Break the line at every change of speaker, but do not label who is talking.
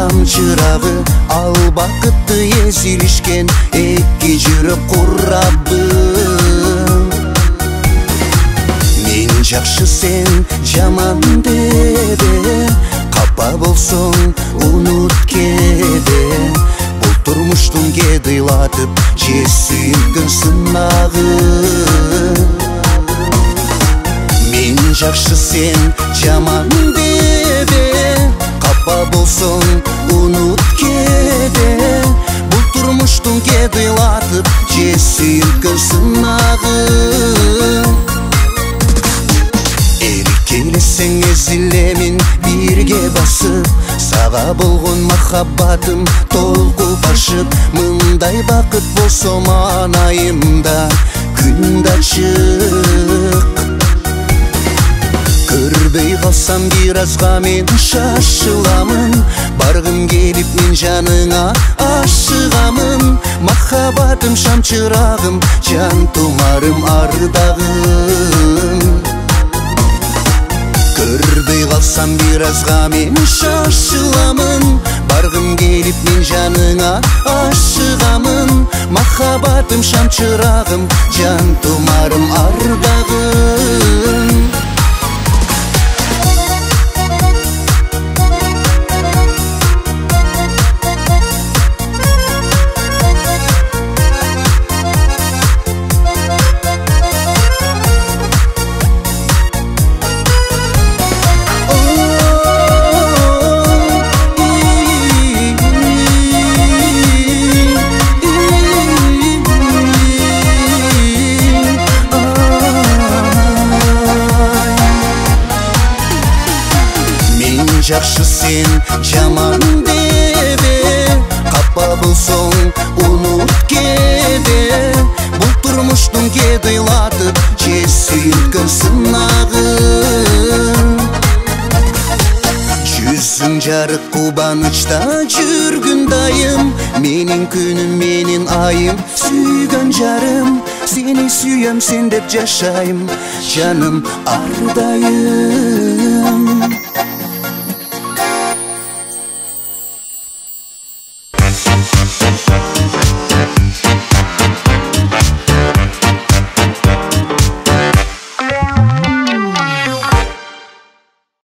шам чырагы, ал бакытты эзилишкен эки жүрөк курабым. Мен жакшы сен жаман дебе, капа болсоң унут кеде. Бул турмуштун кедыйлатып же сүйүнгөн сынагы. Мен жакшы сен жаман дебе, капа болсоң унут кеде. Бул турмуштун кедыйлатып же сүйүнгөн сынагы. Келесең эзилемин бирге басып, сага болгон махаббатым толку башып. Мындай бакыт болсо манайымда күн да ачык. Көрбөй калсам бир азга мен шашыламын, баргым келип мен жаныңа ашыгамын. Махаббатым шам чырагым, жан тумарым ардагым. Көрбөй калсам бир азга мен шашыламын, баргым келип мен жаныңа ашыгамын. Махаббатым шам чырагым, жан тумарым ардагым. Жакшы сен жаман дебе, капа болсоң унут кеде. Бул турмуштун кедыйлатып же сүйүнгөн сынагы. Жүзүң жарык кубанычта жүргүн дайым, менин күнүм менин айым, сүйгөн жарым. Сени сүйөм, сен деп жашайм, жаным ардайым.